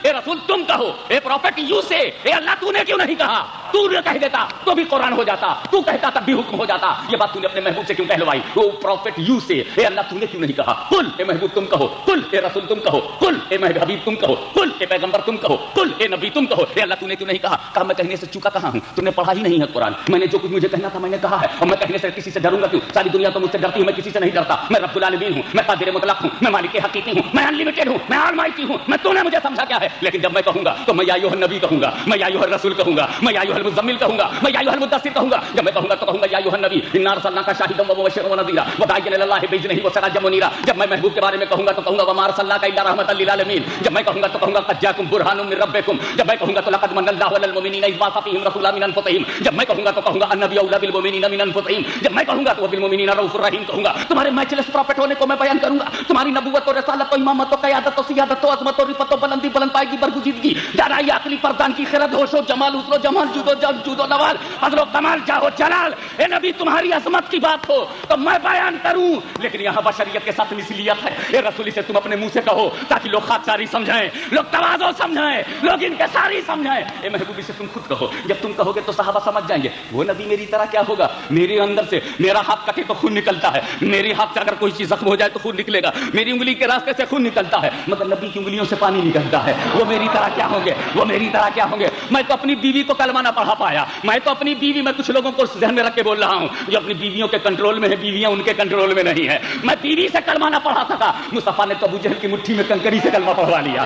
اے رسول تم کہو، اے پروفٹ یو سے، اے اللہ تو نے کیوں نہیں کہا؟ تو نے کہہ دیتا تو بھی قرآن ہو جاتا، تو کہتا تب بھی حکم ہو جاتا. یہ بات تو نے اپنے محبوب سے کیوں کہلوائی؟ وہ پروفٹ یو سے، اے اللہ تو نے کیوں نہیں کہا؟ قل اے محبوب تم کہو، قل اے رسول تم کہو، قل اے حبیب تم کہو، قل اے پیغمبر تم کہو، قل اے نبی تم کہو. اے اللہ تو نے کیوں نہیں کہا؟ کہا میں کہنے سے چکا کہاں ہوں، تم نے پڑھا ہی نہیں ہے قرآن. میں نے جو کچھ مجھے کہنا تھا میں نے کہا ہے، اور میں کہنے سے کسی سے ڈروں گا کیوں؟ ساری دنیا تو مجھ سے ڈرتی ہے، میں کسی سے نہیں ڈرتا. میں رب العالمین ہوں، میں قادر مطلق ہوں، میں مالک حقیقی ہوں، میں انلمیٹڈ ہوں، میں آلمائٹی ہوں. میں تو نے مجھے سمجھا کیا ہے؟ لیکن جب میں کہوں گا تو میں یا ایھا النبی کہوں گا، میں یا ایھا الرسول کہوں گا، میں یا ایھا المزمل کہوں گا، میں یا ایھا المدثر کہوں گا. جب میں کہوں گا تو کہوں گا یا ایھا النبی انا ارسلناک شاہدا ومبشرا ونذیرا وداعیا الی اللہ باذنہ وسراجا منیرا. جب میں محبوب کے بارے میں کہوں گا تو کہوں گا وما ارسلناک الا رحمۃ للعالمین. جب میں کہوں گا تو کہوں گا قد جاءکم برہان من ربکم. جب میں کہوں گا تو لقد من اللہ علی المؤمنین اذ بعث فیہم رسولا من انفسہم. جب میں کہوں گا تو کہوں گا النبی اولی بالمؤمنین من انفسہم. جب میں کہوں گا تو بالمؤمنین رؤوف رحیم کہوں گا. تمہارے میچلس پروفٹ ہونے کو میں بیان کروں گا، تمہاری نبوت و رسالت و امامت و قیادت و سیادت و عظمت و رفعت و بلندی بلند پائیگی برگزیدگی، دانائی عقلی پردان کی خرد ہوش و جمال حسن و جمال جود و نوال فضل و کمال جاہ و جلال. اے نبی تمہاری عظمت کی بات ہو تو میں بیان کروں، لیکن یہاں بشریت کے ساتھ مثلیت ہے. اے رسول سے تم اپنے منہ سے کہو تاکہ لوگ خاکساری سمجھیں، لوگ تواضع سمجھیں، لوگ انکساری سمجھیں. اے محبوبی سے تم خود کہو. جب تم کہو گے تو صحابہ سمجھ جائیں گے وہ نبی میری طرح کیا ہوگا. میرے اندر سے میرا ہاتھ کٹے تو خون نکلتا ہے، میرے ہاتھ سے اگر کوئی چیز زخم ہو جائے تو خون نکلے گا، میری انگلی کے راستے سے خون نکلتا ہے، مگر نبی کی انگلیوں سے پانی نکلتا ہے. وہ میری طرح کیا ہوں گے، وہ میری طرح کیا ہوں گے. میں تو اپنی بیوی کو کلمہ نہ پڑھا پایا، میں تو اپنی بیوی، میں کچھ لوگوں کو ذہن میں رکھ کے بول رہا ہوں جو اپنی بیویوں کے کنٹرول میں ہے، بیویاں ان کے کنٹرول میں نہیں ہے. میں بیوی سے کلمہ نہ پڑھا سکا، مصطفیٰ نے تو ابو جہل کی مٹھی میں کنکری سے کلمہ پڑھوا لیا.